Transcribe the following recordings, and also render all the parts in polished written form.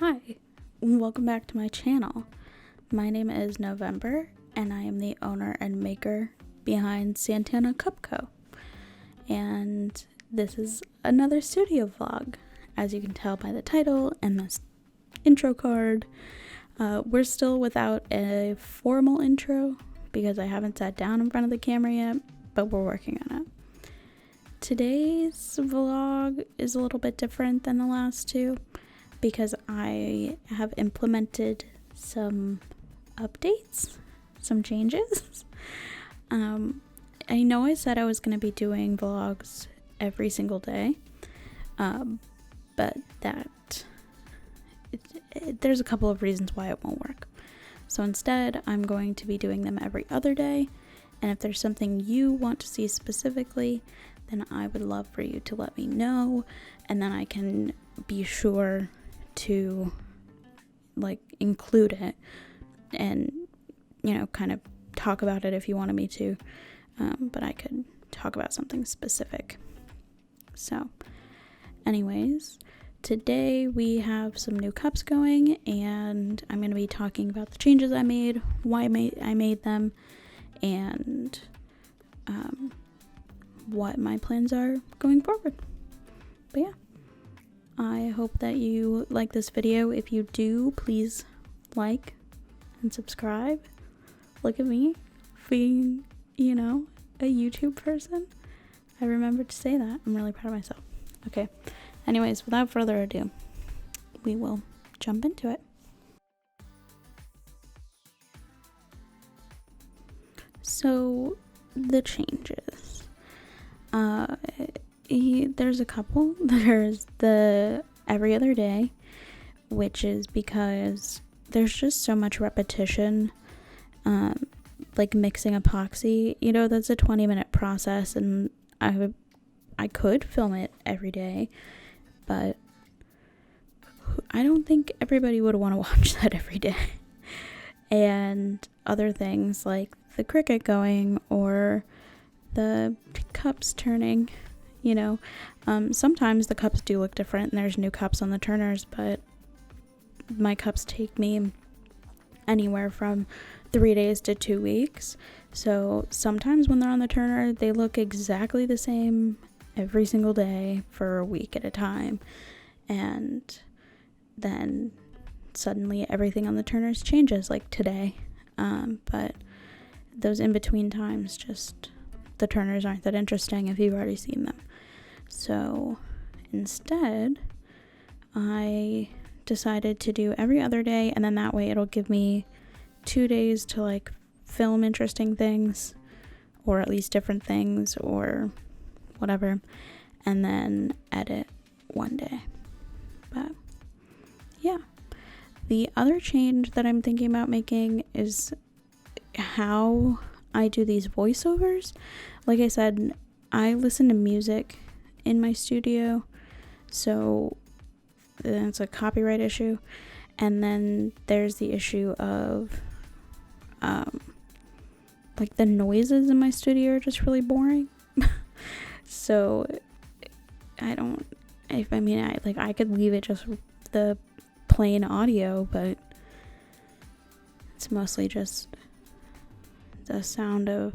Hi, welcome back to my channel. My name is November, and I am the owner and maker behind Santana Cup Co. And this is another studio vlog. As you can tell by the title and this intro card, we're still without a formal intro because I haven't sat down in front of the camera yet, but we're working on it. Today's vlog is a little bit different than the last two because I have implemented some updates, some changes. I know I said I was going to be doing vlogs every single day, but there's a couple of reasons why it won't work. So instead, I'm going to be doing them every other day, and if there's something you want to see specifically, then I would love for you to let me know, and then I can be sure to include it and kind of talk about it if you wanted me to, but I could talk about something specific. So anyways, today we have some new cups going, and I'm going to be talking about the changes I made, why I made them, and what my plans are going forward. But yeah, I hope that you like this video. If you do, please like and subscribe. Look at me being, a YouTube person. I remembered to say that. I'm really proud of myself. Okay. Anyways, without further ado, we will jump into it. So, the changes. There's a couple. There's the every other day, which is because there's just so much repetition, like mixing epoxy. That's a 20-minute process, and I could film it every day, but I don't think everybody would want to watch that every day. And other things like the Cricut going or the cups turning, sometimes the cups do look different and there's new cups on the turners, but my cups take me anywhere from 3 days to 2 weeks. So sometimes when they're on the turner, they look exactly the same every single day for a week at a time. And then suddenly everything on the turners changes, like today. But those in-between times, just the turners aren't that interesting if you've already seen them. So instead, I decided to do every other day, and then that way it'll give me 2 days to film interesting things, or at least different things, or whatever, and then edit one day. But yeah, the other change that I'm thinking about making is how I do these voiceovers. Like I said, I listen to music in my studio, so it's a copyright issue. And then there's the issue of the noises in my studio are just really boring. So I could leave it just the plain audio, but it's mostly just the sound of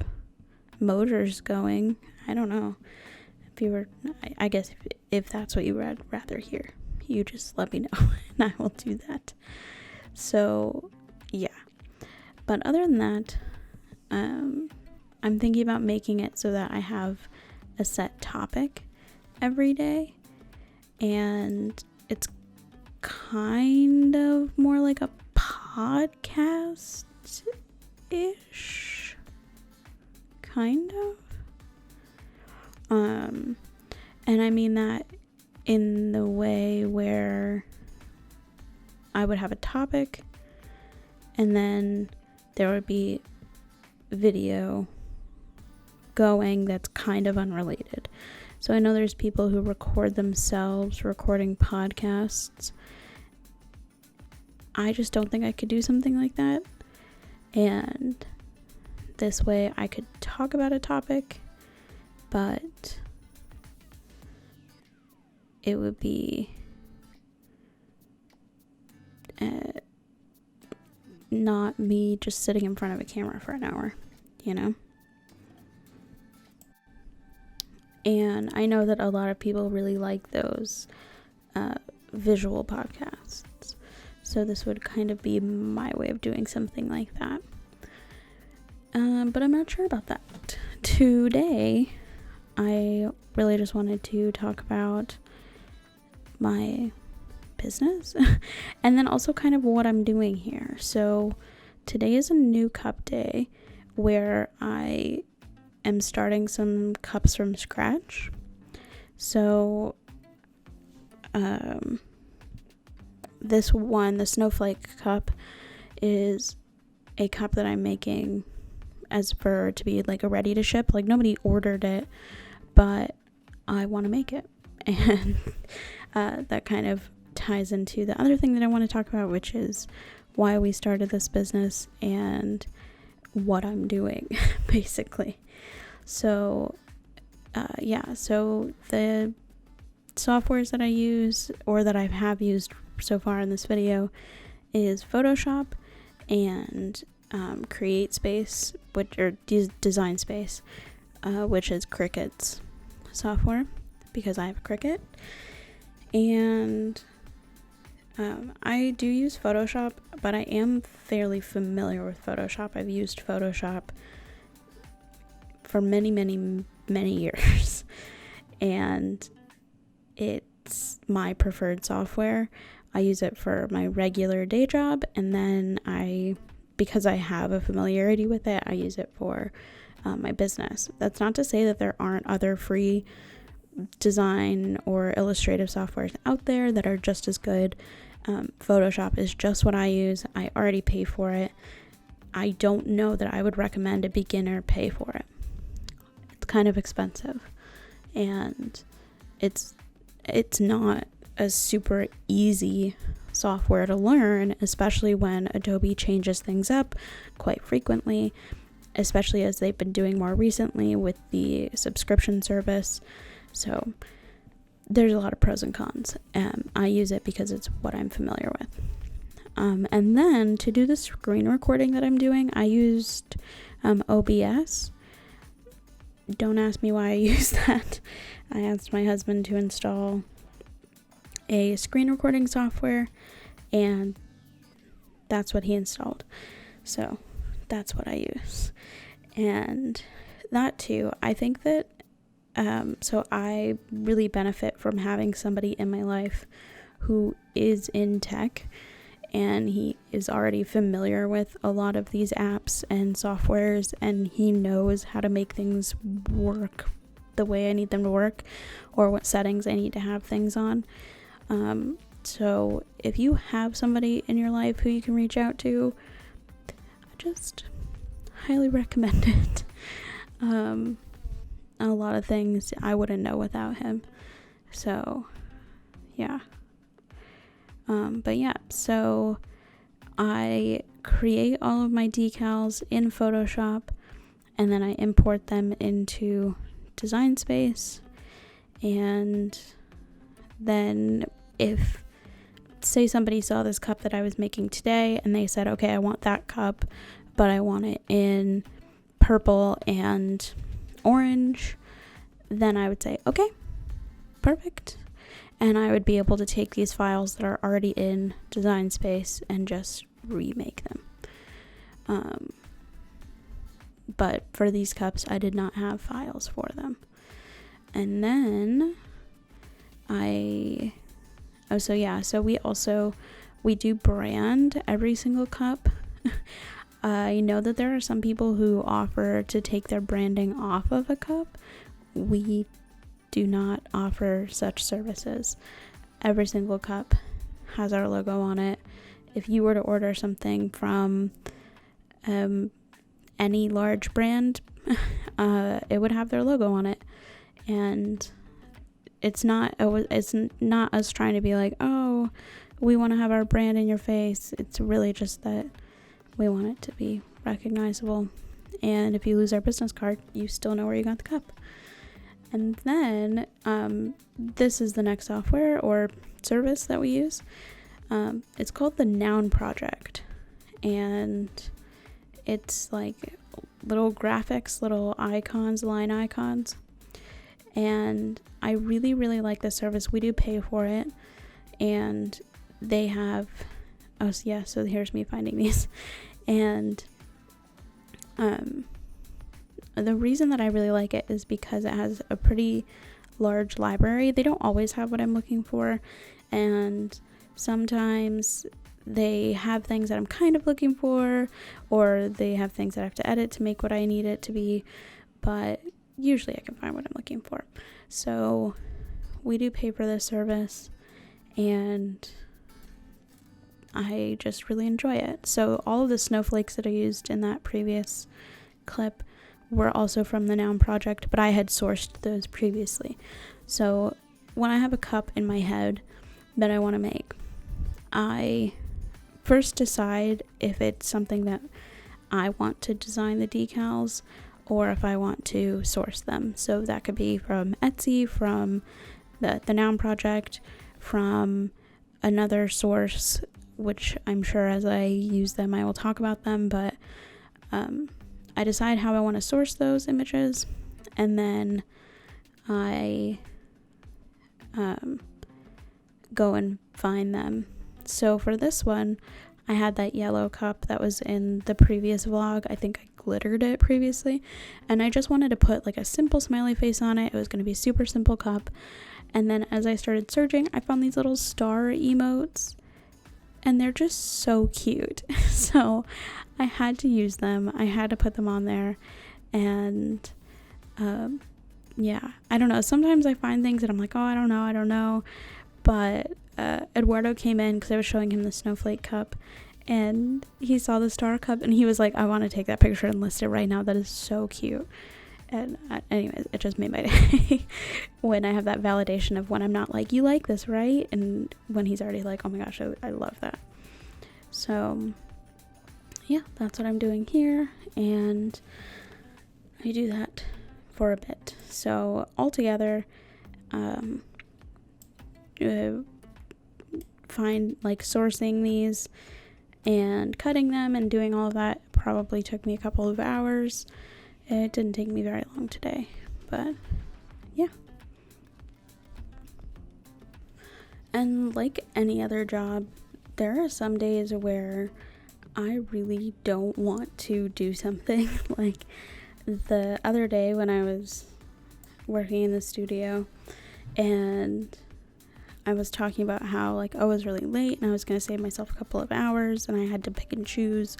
motors going. I don't know. I guess if that's what you would rather hear, you just let me know and I will do that. So yeah, but other than that, I'm thinking about making it so that I have a set topic every day, and it's kind of more like a podcast-ish, kind of. And I mean that in the way where I would have a topic, and then there would be video going that's kind of unrelated. So I know there's people who record themselves recording podcasts. I just don't think I could do something like that. And this way I could talk about a topic, but it would be not me just sitting in front of a camera for an hour, you know? And I know that a lot of people really like those visual podcasts. So this would kind of be my way of doing something like that. But I'm not sure about that. Today, I really just wanted to talk about my business and then also kind of what I'm doing here. So today is a new cup day where I am starting some cups from scratch. So this one, the snowflake cup, is a cup that I'm making as for to be like a ready to ship. Like, nobody ordered it, but I want to make it. And that kind of ties into the other thing that I want to talk about, which is why we started this business and what I'm doing, basically. So, so the softwares that I use, or that I have used so far in this video, is Photoshop and Create Space, Design Space, which is Cricut's software, because I have a Cricut. And I do use Photoshop, but I am fairly familiar with Photoshop. I've used Photoshop for many, many, many years, and it's my preferred software. I use it for my regular day job, and then because I have a familiarity with it, I use it for my business. That's not to say that there aren't other free design or illustrative softwares out there that are just as good. Photoshop is just what I use. I already pay for it. I don't know that I would recommend a beginner pay for it. It's kind of expensive, and it's not a super easy software to learn, especially when Adobe changes things up quite frequently, especially as they've been doing more recently with the subscription service. So there's a lot of pros and cons. I use it because it's what I'm familiar with. And then to do the screen recording that I'm doing, I used OBS. Don't ask me why I used that. I asked my husband to install a screen recording software, and that's what he installed. So that's what I use. And that too, I think that so I really benefit from having somebody in my life who is in tech, and he is already familiar with a lot of these apps and softwares, and he knows how to make things work the way I need them to work, or what settings I need to have things on. So if you have somebody in your life who you can reach out to, I just highly recommend it. A lot of things I wouldn't know without him. So yeah. But yeah, so I create all of my decals in Photoshop, and then I import them into Design Space. And then if, say, somebody saw this cup that I was making today and they said, okay, I want that cup, but I want it in purple and orange, then I would say, okay, perfect. And I would be able to take these files that are already in Design Space and just remake them. But for these cups, I did not have files for them. And then so we do brand every single cup. I know that there are some people who offer to take their branding off of a cup. We do not offer such services. Every single cup has our logo on it. If you were to order something from any large brand, it would have their logo on it. And it's not us trying to be like, oh, we want to have our brand in your face. It's really just that we want it to be recognizable. And if you lose our business card, you still know where you got the cup. And then this is the next software or service that we use. It's called the Noun Project. and it's like little graphics, little icons, line icons, and I really, really like this service. We do pay for it, and they have, so here's me finding these, and the reason that I really like it is because it has a pretty large library. They don't always have what I'm looking for, and sometimes they have things that I'm kind of looking for, or they have things that I have to edit to make what I need it to be, but usually I can find what I'm looking for. So we do pay for this service, and I just really enjoy it. So all of the snowflakes that I used in that previous clip were also from the Noun project, but I had sourced those previously. So when I have a cup in my head that I want to make, I first decide if it's something that I want to design the decals or if I want to source them. So that could be from Etsy, from the Noun project, from another source, which I'm sure as I use them I will talk about them, but I decide how I want to source those images, and then I go and find them. So for this one, I had that yellow cup that was in the previous vlog. I think I glittered it previously, and I just wanted to put like a simple smiley face on it. It was going to be a super simple cup, and then as I started searching, I found these little star emotes, and they're just so cute. So I had to use them. I had to put them on there. And I don't know. Sometimes I find things that I'm like, oh, I don't know. But Eduardo came in because I was showing him the snowflake cup, and he saw the star cup, and he was like, I want to take that picture and list it right now. That is so cute. And anyways, it just made my day when I have that validation of when I'm not like, you like this, right? And when he's already like, oh my gosh, I love that. So yeah, that's what I'm doing here, and I do that for a bit. So altogether, find like sourcing these and cutting them and doing all of that probably took me a couple of hours. It didn't take me very long today, but yeah. And like any other job, there are some days where I really don't want to do something. Like the other day when I was working in the studio and I was talking about how like I was really late and I was going to save myself a couple of hours and I had to pick and choose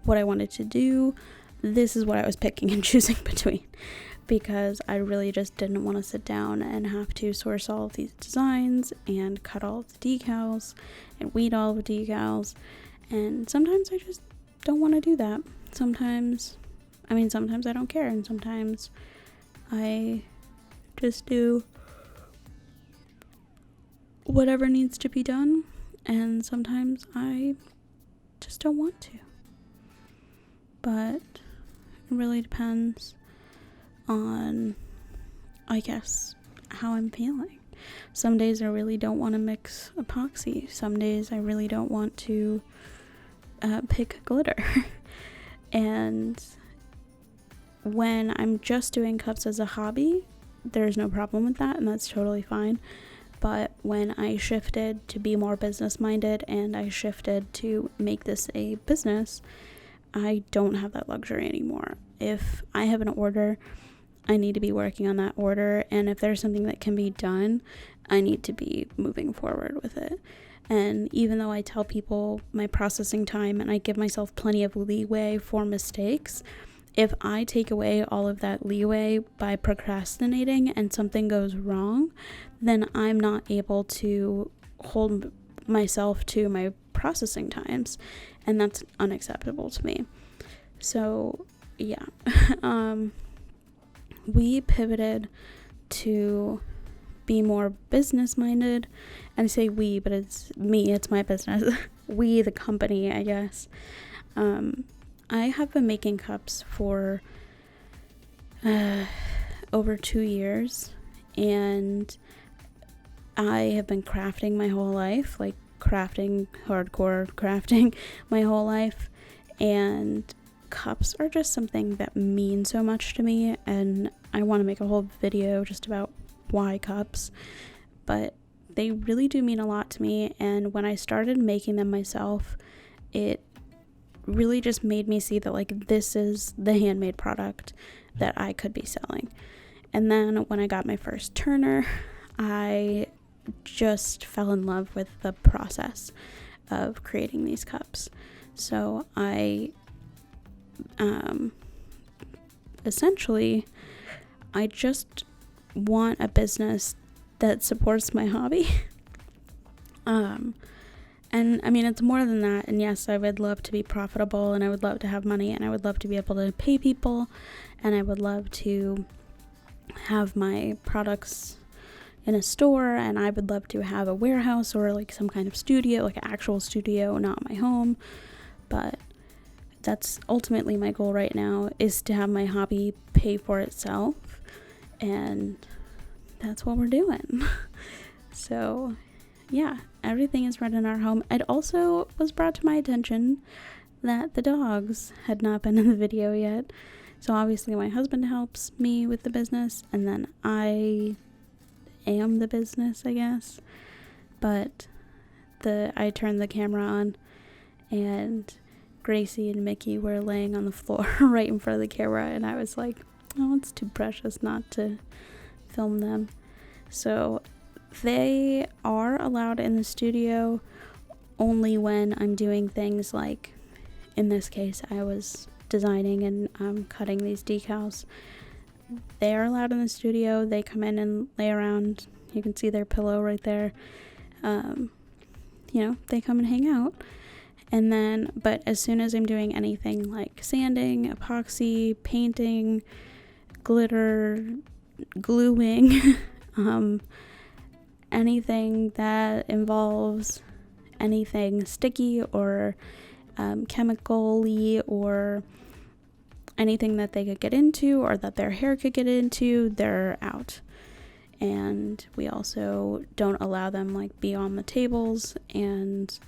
what I wanted to do. This is what I was picking and choosing between, because I really just didn't want to sit down and have to source all of these designs and cut all of the decals and weed all of the decals. And sometimes I just don't want to do that. Sometimes I don't care, and sometimes I just do whatever needs to be done, and sometimes I just don't want to. But it really depends on, I guess, how I'm feeling. Some days I really don't want to mix epoxy. Some days I really don't want to pick glitter. And when I'm just doing cups as a hobby, there's no problem with that, and that's totally fine. But when I shifted to be more business-minded and I shifted to make this a business, I don't have that luxury anymore. If I have an order, I need to be working on that order, and if there's something that can be done, I need to be moving forward with it. And even though I tell people my processing time and I give myself plenty of leeway for mistakes, if I take away all of that leeway by procrastinating and something goes wrong, then I'm not able to hold myself to my processing times, and that's unacceptable to me. So yeah, we pivoted to be more business minded. And I say we, but it's me, it's my business. We, the company, I guess. I have been making cups for over 2 years, and I have been crafting my whole life, like hardcore crafting my whole life. And cups are just something that mean so much to me, and I want to make a whole video just about why cups, but they really do mean a lot to me. And when I started making them myself, it really just made me see that, like, this is the handmade product that I could be selling. And then when I got my first turner, I just fell in love with the process of creating these cups. So I essentially, I just want a business that supports my hobby. And I mean, it's more than that. And yes, I would love to be profitable, and I would love to have money, and I would love to be able to pay people, and I would love to have my products in a store, and I would love to have a warehouse or like some kind of studio, like an actual studio, not my home. But that's ultimately my goal right now, is to have my hobby pay for itself, and that's what we're doing. So yeah, everything is right in our home. It also was brought to my attention that the dogs had not been in the video yet. So obviously my husband helps me with the business, and then I am the business, I guess. But I turned the camera on, and Gracie and Mickey were laying on the floor right in front of the camera, and I was like, oh, it's too precious not to film them. So they are allowed in the studio only when I'm doing things like, in this case, I was designing and cutting these decals. They are allowed in the studio. They come in and lay around. You can see their pillow right there. They come and hang out. And then, but as soon as I'm doing anything like sanding, epoxy, painting, glitter, gluing, anything that involves anything sticky or chemical-y, or anything that they could get into or that their hair could get into, they're out. And we also don't allow them like be on the tables, and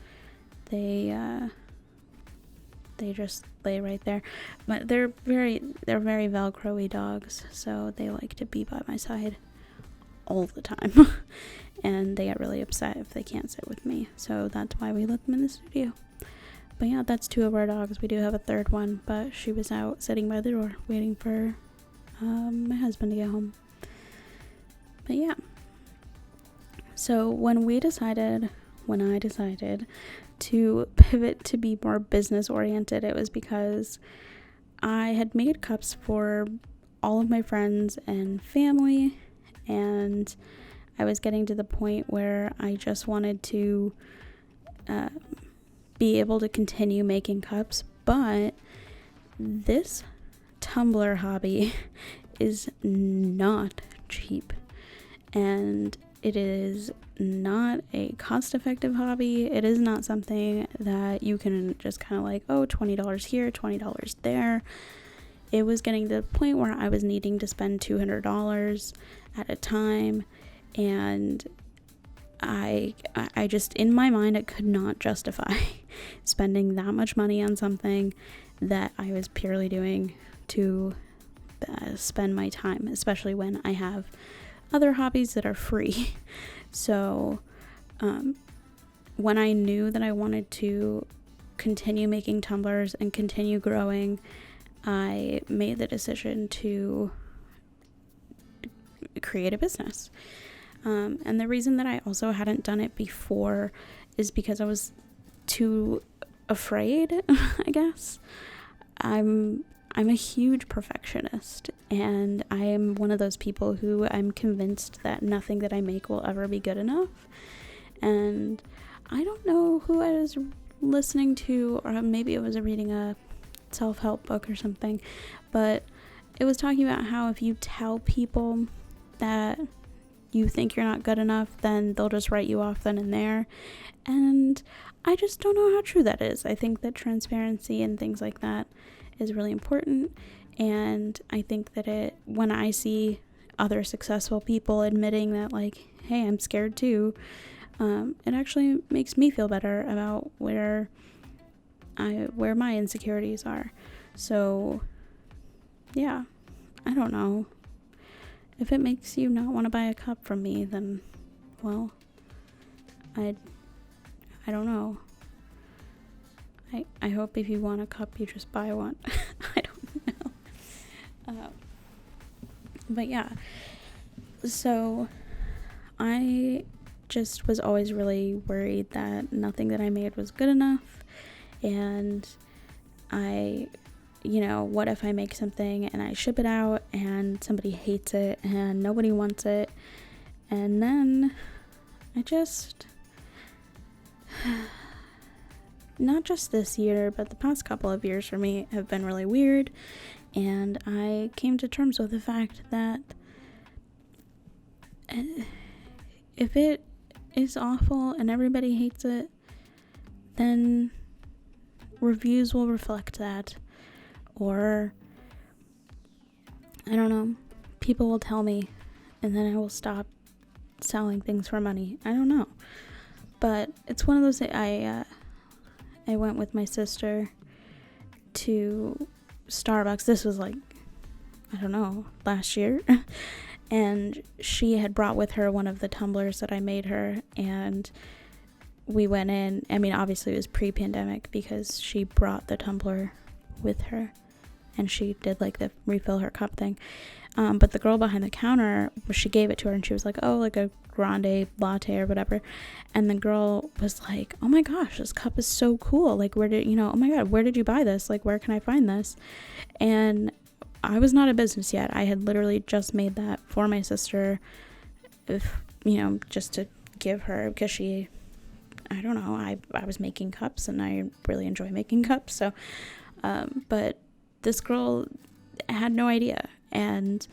they just lay right there. But they're very Velcro-y dogs, so they like to be by my side all the time. And they get really upset if they can't sit with me, so that's why we let them in the studio. But yeah, that's two of our dogs. We do have a third one, but she was out sitting by the door waiting for my husband to get home. But yeah, so when I decided to pivot to be more business oriented, it was because I had made cups for all of my friends and family, and I was getting to the point where I just wanted to be able to continue making cups. But this tumbler hobby is not cheap, and it is not a cost-effective hobby. It is not something that you can just kind of like, oh, $20 here, $20 there. It was getting to the point where I was needing to spend $200 at a time, and I just, in my mind, I could not justify spending that much money on something that I was purely doing to spend my time, especially when I have other hobbies that are free. So when I knew that I wanted to continue making tumblers and continue growing, I made the decision to create a business. And the reason that I also hadn't done it before is because I was too afraid, I guess. I'm a huge perfectionist, and I am one of those people who I'm convinced that nothing that I make will ever be good enough. And I don't know who I was listening to, or maybe I was reading a self-help book or something, but it was talking about how if you tell people that you think you're not good enough, then they'll just write you off then and there. And I just don't know how true that is. I think that transparency and things like that is really important, and I think that when I see other successful people admitting that, like, hey, I'm scared too, it actually makes me feel better about where where my insecurities are. So yeah, I don't know. If it makes you not want to buy a cup from me, then, well, I don't know. I hope if you want a cup, you just buy one. I don't know. But yeah, so I just was always really worried that nothing that I made was good enough. And what if I make something and I ship it out and somebody hates it and nobody wants it? And then I just, not just this year, but the past couple of years for me have been really weird. And I came to terms with the fact that if it is awful and everybody hates it, then reviews will reflect that. Or, I don't know, people will tell me, and then I will stop selling things for money. I don't know. But it's one of those, I went with my sister to Starbucks. This was last year. And she had brought with her one of the tumblers that I made her, and we went in. I mean, obviously it was pre-pandemic because she brought the tumbler with her, and she did the refill her cup thing. But the girl behind the counter, she gave it to her, and she was like, oh, like a grande latte or whatever. And the girl was like, oh my gosh, this cup is so cool. Like, oh my God, where did you buy this? Like, where can I find this? And I was not a business yet. I had literally just made that for my sister, just to give her, because she, I don't know, I was making cups and I really enjoy making cups. So, but this girl had no idea, and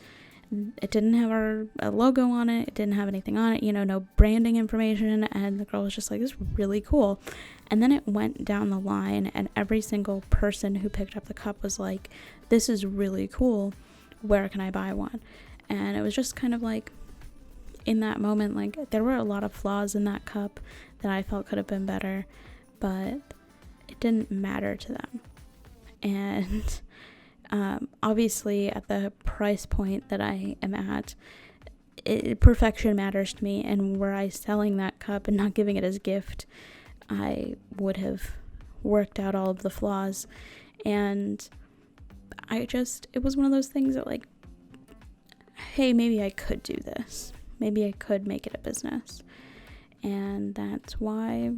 it didn't have a logo on it. It didn't have anything on it, no branding information. And the girl was just like, this is really cool. And then it went down the line, and every single person who picked up the cup was like, this is really cool. Where can I buy one? And it was just kind of like, in that moment, there were a lot of flaws in that cup that I felt could have been better, but it didn't matter to them. And obviously at the price point that I am at, perfection matters to me. And were I selling that cup and not giving it as a gift, I would have worked out all of the flaws. And it was one of those things that hey, maybe I could do this. Maybe I could make it a business. And that's why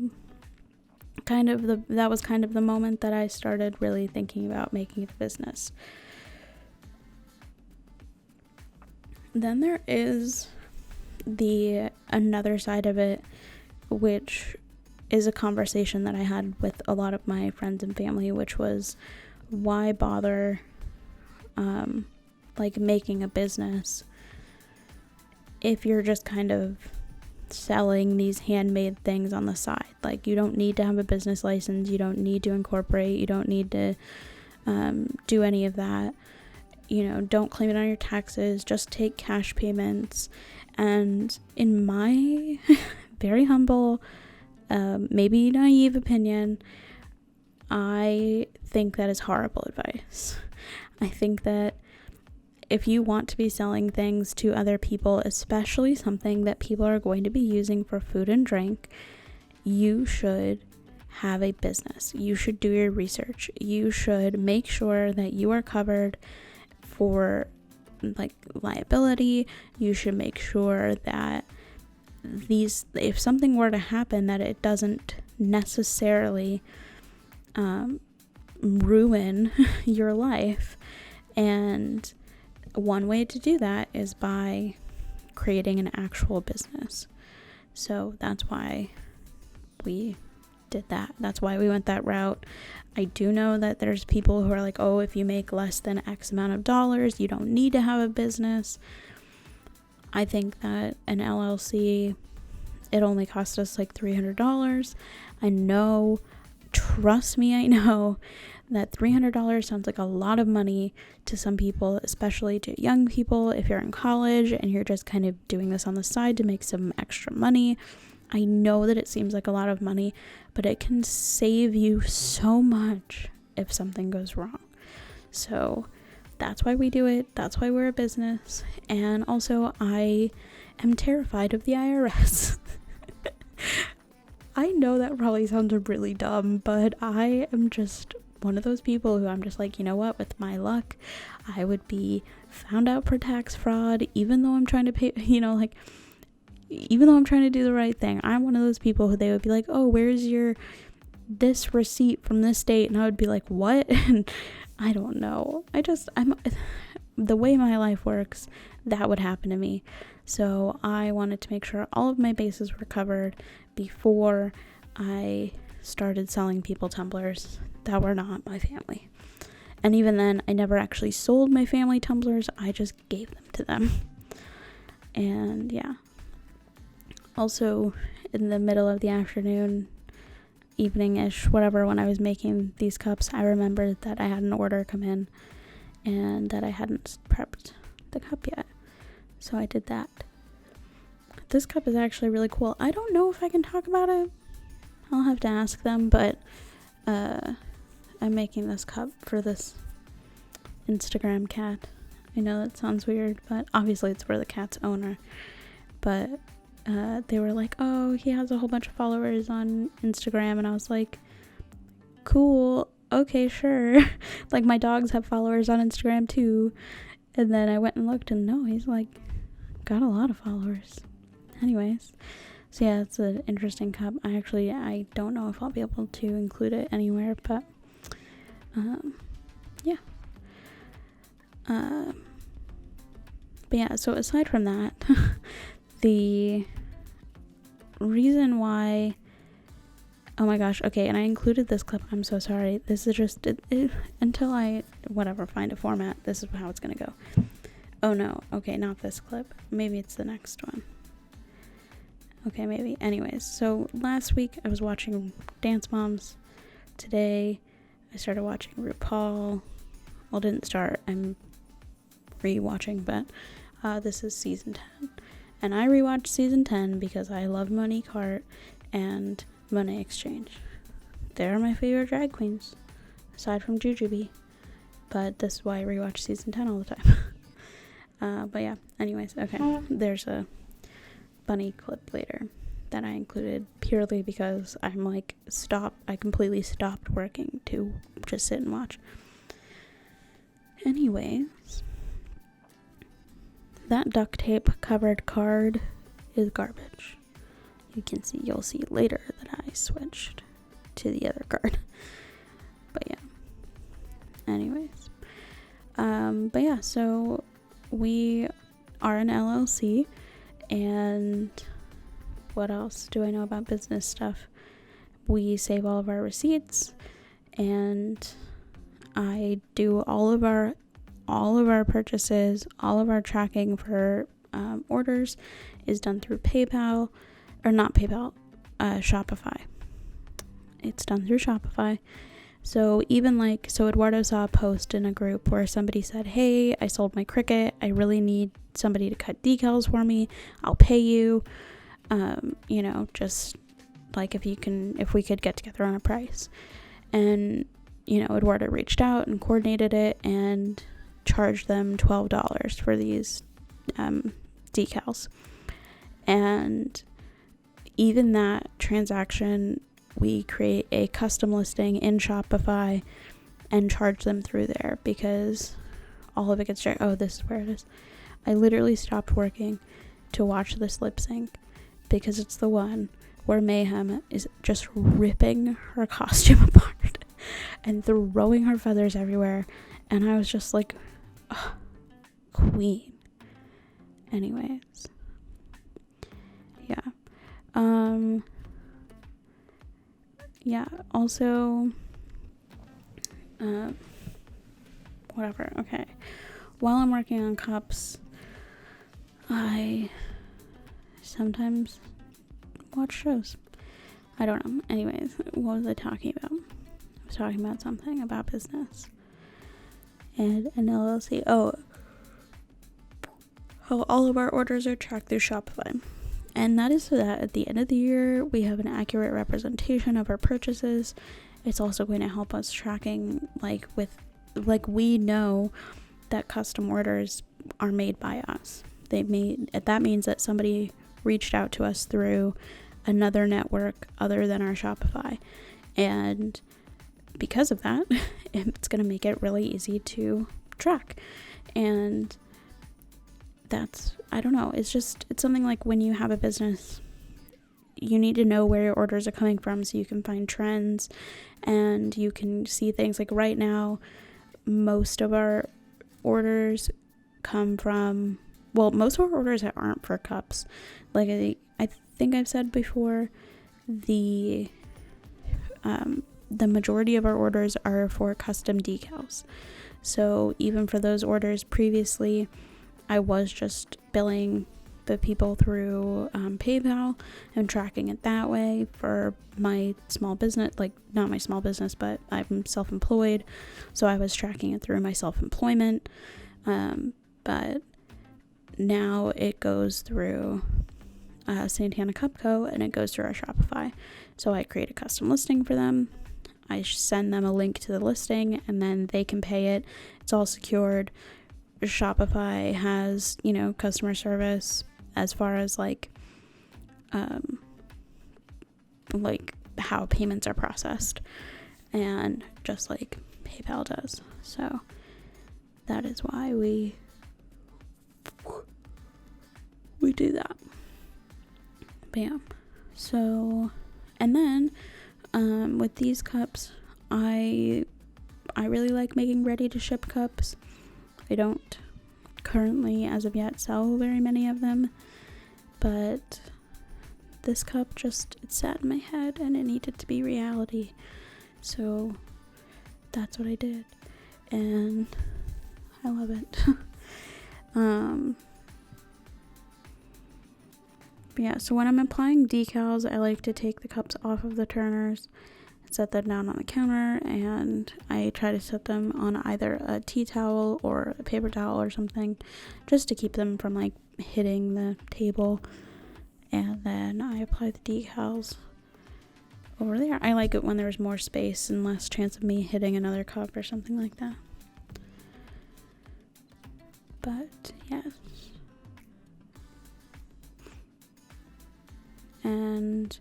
that was kind of the moment that I started really thinking about making it a business. Then there is another side of it, which is a conversation that I had with a lot of my friends and family, which was, why bother making a business if you're just kind of selling these handmade things on the side? You don't need to have a business license, you don't need to incorporate, you don't need to do any of that. Don't claim it on your taxes, just take cash payments. And in my very humble, maybe naive opinion, I think that is horrible advice. I think that if you want to be selling things to other people, especially something that people are going to be using for food and drink, you should have a business. You should do your research. You should make sure that you are covered for liability. You should make sure that if something were to happen, that it doesn't necessarily ruin your life. And one way to do that is by creating an actual business. So that's why we did that. That's why we went that route. I do know that there's people who are like, oh, if you make less than X amount of dollars, you don't need to have a business. I think that an LLC, it only cost us $300. I know, trust me, I know that $300 sounds like a lot of money to some people, especially to young people. If you're in college and you're just kind of doing this on the side to make some extra money, I know that it seems like a lot of money, but it can save you so much if something goes wrong. So that's why we do it. That's why we're a business. And also, I am terrified of the IRS. I know that probably sounds really dumb, but I am just one of those people who I'm just like, you know what, with my luck, I would be found out for tax fraud, even though I'm trying to pay, even though I'm trying to do the right thing. I'm one of those people who they would be like, oh, where's this receipt from this date? And I would be like, what? And I don't know. The way my life works, that would happen to me. So I wanted to make sure all of my bases were covered before I started selling people tumblers that were not my family. And even then, I never actually sold my family tumblers. I just gave them to them. And yeah. Also, in the middle of the afternoon, evening-ish, whatever, when I was making these cups, I remembered that I had an order come in and that I hadn't prepped the cup yet. So I did that. This cup is actually really cool. I don't know if I can talk about it. I'll have to ask them, but I'm making this cup for this Instagram cat. I know that sounds weird, but obviously it's for the cat's owner. But they were like, oh, he has a whole bunch of followers on Instagram, and I was like, cool, okay, sure. Like, my dogs have followers on Instagram too. And then I went and looked, and no, he's like got a lot of followers. Anyways, so yeah, it's an interesting cup. I don't know if I'll be able to include it anywhere, but yeah. But yeah, so aside from that, the reason why, oh my gosh, okay, and I included this clip, I'm so sorry, this is just, until I, find a format, this is how it's gonna go. Oh no, okay, not this clip, maybe it's the next one. Okay, maybe, anyways, so last week I was watching Dance Moms. Today I started watching RuPaul. Well, didn't start, I'm re-watching, but this is season 10. And I rewatched season 10 because I love Monique Hart and Monet Exchange. They're my favorite drag queens, aside from Jujubee. But this is why I rewatch season 10 all the time. But yeah, anyways, okay. There's a bunny clip later that I included purely because I'm like, I completely stopped working to just sit and watch. Anyways, that duct tape covered card is garbage. You'll see later that I switched to the other card. But yeah. Anyways. But yeah, so we are an LLC, and what else do I know about business stuff? We save all of our receipts, and I do all of our purchases, all of our tracking for orders is done through PayPal, or not PayPal, Shopify. It's done through Shopify. So even Eduardo saw a post in a group where somebody said, hey, I sold my Cricut. I really need somebody to cut decals for me. I'll pay you. Just like if we could get together on a price. And, Eduardo reached out and coordinated it and charged them $12 for these decals. And even that transaction, we create a custom listing in Shopify and charge them through there because all of it gets charged. Oh, this is where it is. I literally stopped working to watch this lip sync because it's the one where Mayhem is just ripping her costume apart and throwing her feathers everywhere. And I was just like, oh, queen. Anyways. Yeah. Yeah, also, whatever, okay. While I'm working on cups, I sometimes watch shows. I don't know. Anyways, what was I talking about? I was talking about something about business. And an LLC. Oh, how all of our orders are tracked through Shopify. And that is so that at the end of the year, we have an accurate representation of our purchases. It's also going to help us tracking, we know that custom orders are made by us. That means that somebody reached out to us through another network other than our Shopify. And because of that, it's going to make it really easy to track. And that's, I don't know, it's something like when you have a business, you need to know where your orders are coming from so you can find trends and you can see things. Like right now, most of our orders come from, most of our orders aren't for cups. Like I think I've said before, the majority of our orders are for custom decals. So even for those orders previously, I was just billing the people through PayPal and tracking it that way for my small business. Like, not my small business, but I'm self-employed, so I was tracking it through my self-employment. But now it goes through Santana Cup Co. and it goes through our Shopify. So I create a custom listing for them. I send them a link to the listing and then they can pay it. It's all secured. Shopify has, customer service as far as like how payments are processed, and just like PayPal does. So that is why we do that. But yeah, so, and then with these cups, I really like making ready to ship cups. I don't currently, as of yet, sell very many of them, but this cup it sat in my head and it needed to be reality. So that's what I did, and I love it. But yeah, so when I'm applying decals, I like to take the cups off of the turners, set them down on the counter, and I try to set them on either a tea towel or a paper towel or something, just to keep them from like hitting the table. And then I apply the decals over there. I like it when there's more space and less chance of me hitting another cup or something like that. But yes. And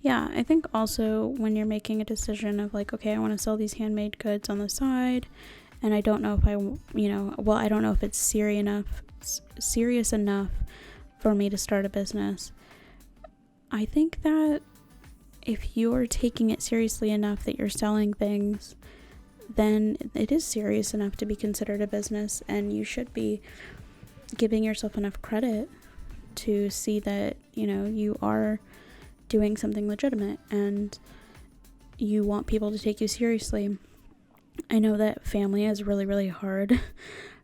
yeah, I think also when you're making a decision of like, okay, I want to sell these handmade goods on the side, and I don't know if I don't know if it's serious enough for me to start a business. I think that if you're taking it seriously enough that you're selling things, then it is serious enough to be considered a business, and you should be giving yourself enough credit to see that, you are doing something legitimate and you want people to take you seriously. I know that family is really, really hard,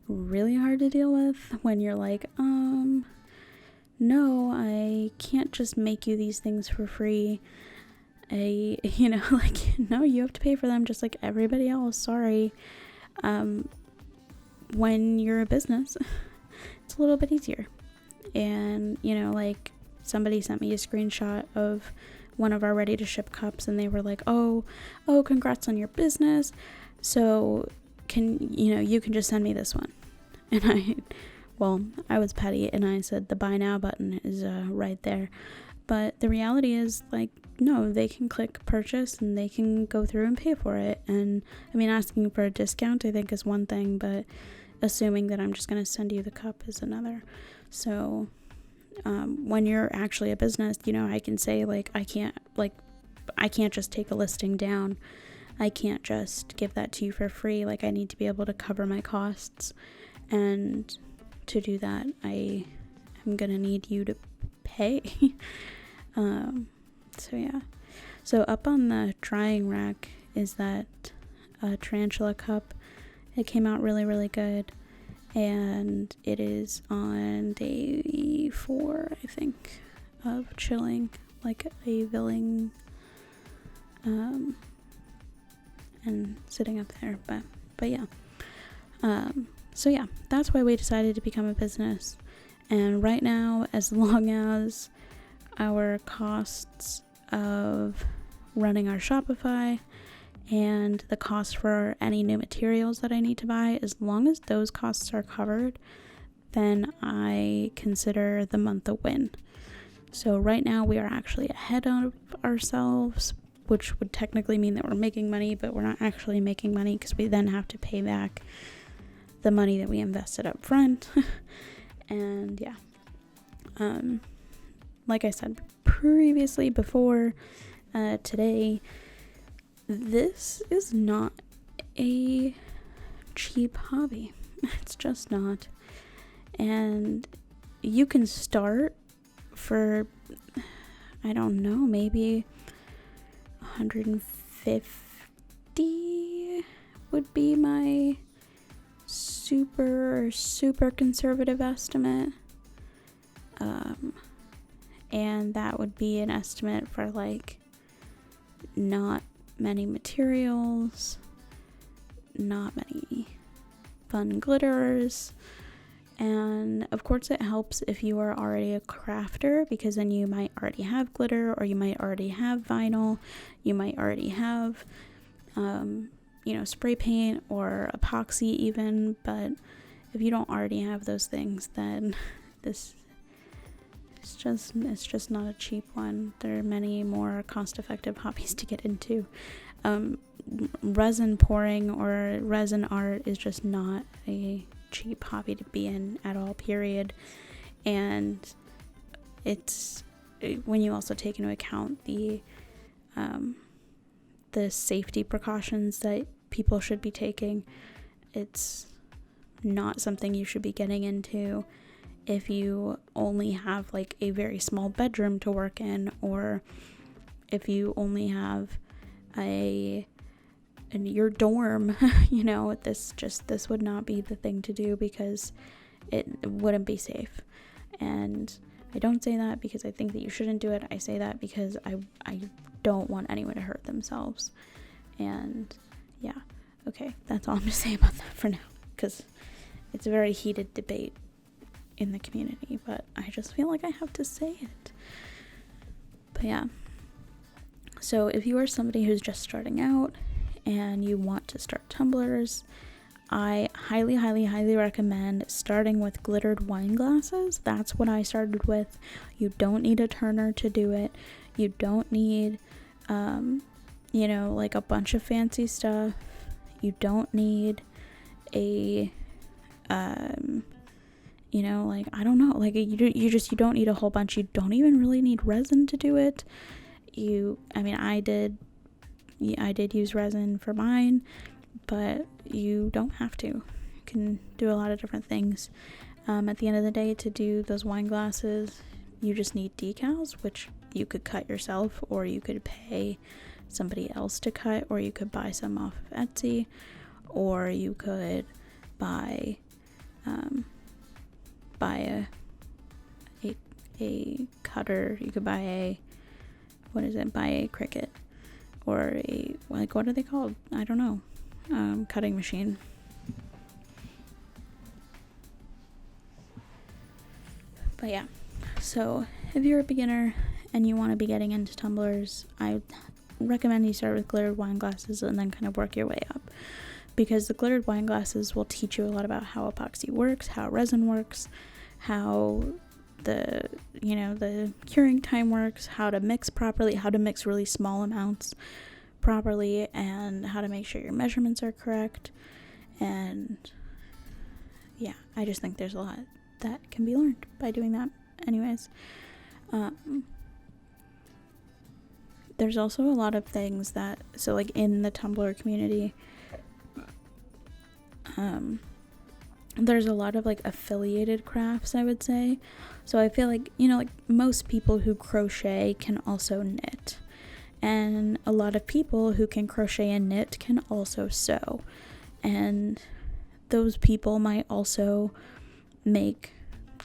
really hard to deal with when you're like, no, I can't just make you these things for free. No, you have to pay for them just like everybody else. Sorry. When you're a business, it's a little bit easier. And, somebody sent me a screenshot of one of our ready to ship cups, and they were like, oh, congrats on your business. So you can just send me this one. And I was petty and I said the buy now button is right there. But the reality is, like, no, they can click purchase and they can go through and pay for it. And asking for a discount, I think, is one thing, but assuming that I'm just going to send you the cup is another. So when you're actually a business, I can say, like, I can't just take a listing down. I can't just give that to you for free. Like, I need to be able to cover my costs. And to do that, I am going to need you to pay. So yeah. So up on the drying rack is that tarantula cup. It came out really, really good. And it is on day 4, I think, of chilling, like a villing, and sitting up there. But yeah. So yeah, that's why we decided to become a business. And right now, as long as our costs of running our Shopify and the cost for any new materials that I need to buy, as long as those costs are covered, then I consider the month a win. So right now we are actually ahead of ourselves, which would technically mean that we're making money, but we're not actually making money because we then have to pay back the money that we invested up front. And yeah, like I said previously before today, this is not a cheap hobby. It's just not. And you can start for, I don't know, maybe $150 would be my super conservative estimate. And that would be an estimate for like not many materials, not many fun glitters, and of course it helps if you are already a crafter, because then you might already have glitter, or you might already have vinyl, you might already have spray paint or epoxy even. But if you don't already have those things, then it's just not a cheap one. There are many more cost-effective hobbies to get into. Resin pouring or resin art is just not a cheap hobby to be in at all, period. And it's, when you also take into account the safety precautions that people should be taking, it's not something you should be getting into if you only have like a very small bedroom to work in, or if you only have in your dorm. This would not be the thing to do, because it wouldn't be safe. And I don't say that because I think that you shouldn't do it. I say that because I don't want anyone to hurt themselves. And yeah, okay, that's all I'm gonna say about that for now, because it's a very heated debate in the community, but I just feel like I have to say it. But yeah, so if you are somebody who's just starting out and you want to start tumblers, I highly recommend starting with glittered wine glasses. That's what I started with. You don't need a turner to do it. You don't need like a bunch of fancy stuff. You don't need a I don't know, like you don't need a whole bunch. You don't even really need resin to do it. I did use resin for mine, but you don't have to. You can do a lot of different things. At the end of the day, to do those wine glasses, you just need decals, which you could cut yourself, or you could pay somebody else to cut, or you could buy some off of Etsy, or you could buy a cutter. You could buy a Cricut, or what are they called? I don't know. Cutting machine. But yeah, so if you're a beginner and you want to be getting into tumblers, I recommend you start with glittered wine glasses and then kind of work your way up, because the glittered wine glasses will teach you a lot about how epoxy works, how resin works, how the curing time works, how to mix properly, how to mix really small amounts properly, and how to make sure your measurements are correct. And yeah, I just think there's a lot that can be learned by doing that. Anyways, there's also a lot of things that, so like in the Tumblr community, there's a lot of like affiliated crafts, I would say. So I feel like, like most people who crochet can also knit, and a lot of people who can crochet and knit can also sew, and those people might also make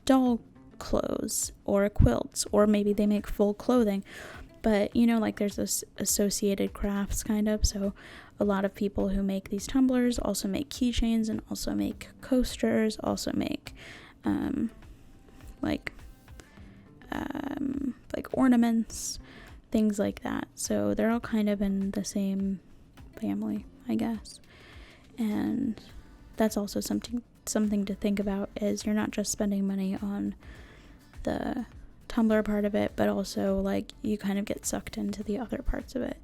doll clothes or quilts, or maybe they make full clothing. But like there's this associated crafts kind of. So a lot of people who make these tumblers also make keychains, and also make coasters, also make like ornaments, things like that. So they're all kind of in the same family, I guess. And that's also something to think about, is you're not just spending money on the tumbler part of it, but also like you kind of get sucked into the other parts of it,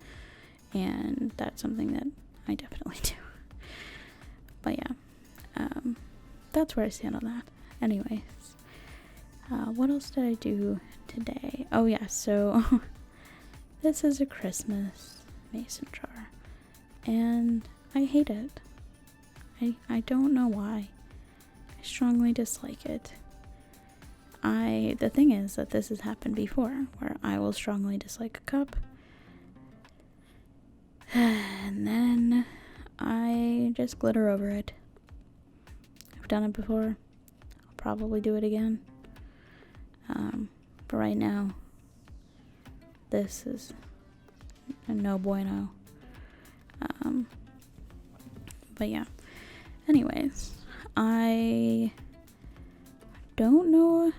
and that's something that I definitely do. But yeah, that's where I stand on that. Anyways, what else did I do today? Oh yeah, so this is a Christmas mason jar, and I hate it. I don't know why. I strongly dislike it. The thing is that this has happened before, where I will strongly dislike a cup, and then I just glitter over it. I've done it before. I'll probably do it again. But right now, this is a no bueno. But yeah. Anyways, I don't know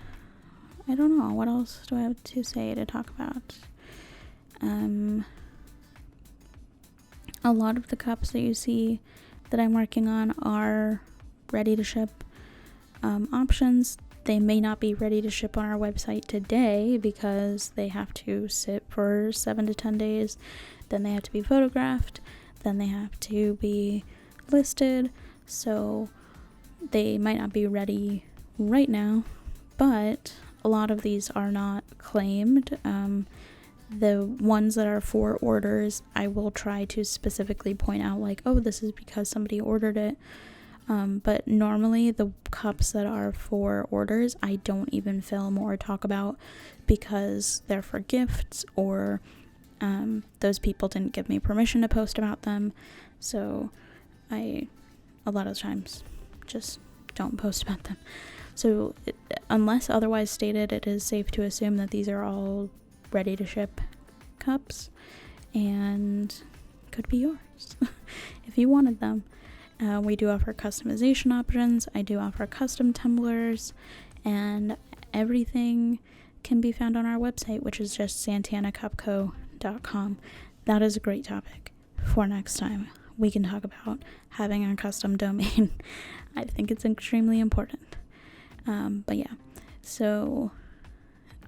what else do I have to say to talk about. A lot of the cups that you see that I'm working on are ready to ship options. They may not be ready to ship on our website today because they have to sit for 7 to 10 days. Then they have to be photographed. Then they have to be listed. So they might not be ready right now, but a lot of these are not claimed. The ones that are for orders, I will try to specifically point out like, oh, this is because somebody ordered it. But normally the cups that are for orders, I don't even film or talk about because they're for gifts, or those people didn't give me permission to post about them. So I, a lot of times, just don't post about them. So unless otherwise stated, it is safe to assume that these are all ready to ship cups and could be yours if you wanted them. We do offer customization options. I do offer custom tumblers, and everything can be found on our website, which is just santanacupco.com. That is a great topic for next time. We can talk about having a custom domain. I think it's extremely important. But yeah, so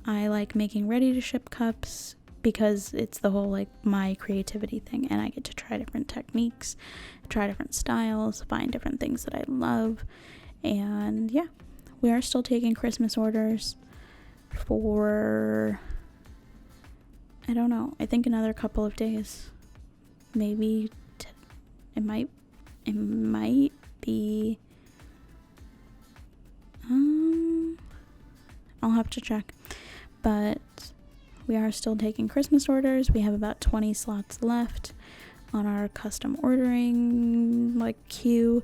I like making ready to ship cups because it's the whole like my creativity thing, and I get to try different techniques, try different styles, find different things that I love. And yeah, we are still taking Christmas orders for, I don't know, I think another couple of days. Maybe it might be I'll have to check, but we are still taking Christmas orders. We have about 20 slots left on our custom ordering like queue.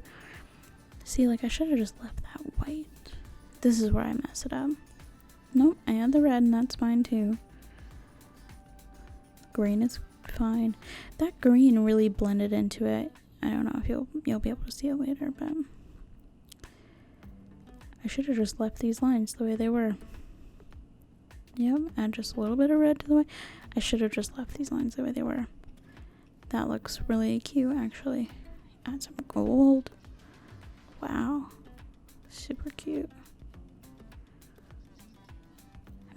See, like I should have just left that white. This is where I mess it up. Nope, I had the red and that's fine too. Green is fine. That green really blended into it. I don't know if you'll be able to see it later, but I should have just left these lines the way they were. Yep, add just a little bit of red to the way. I should have just left these lines the way they were. That looks really cute, actually. Add some gold. Wow. Super cute.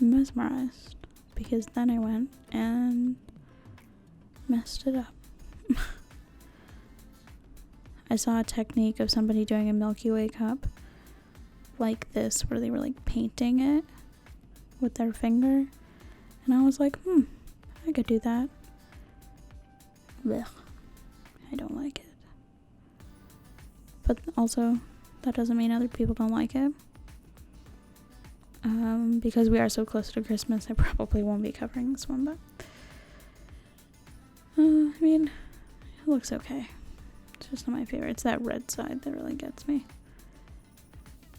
I'm mesmerized because then I went and messed it up. I saw a technique of somebody doing a Milky Way cup like this, where they were like painting it with their finger, and I was like, I could do that. Blech. I don't like it. But also, that doesn't mean other people don't like it. Because we are so close to Christmas, I probably won't be covering this one, but I mean, it looks okay. It's just not my favorite. It's that red side that really gets me.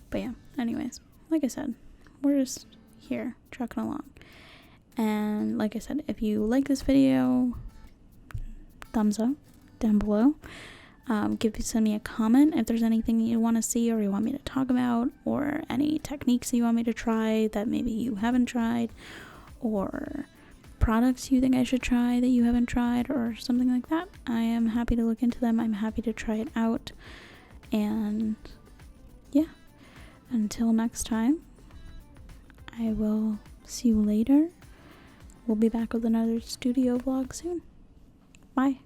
But yeah, anyways, like I said, we're just here trucking along. And like I said, if you like this video, thumbs up down below. Send me a comment if there's anything you want to see or you want me to talk about, or any techniques you want me to try that maybe you haven't tried, or products you think I should try that you haven't tried, or something like that. I am happy to look into them. I'm happy to try it out. And yeah, until next time, I will see you later. We'll be back with another studio vlog soon. Bye.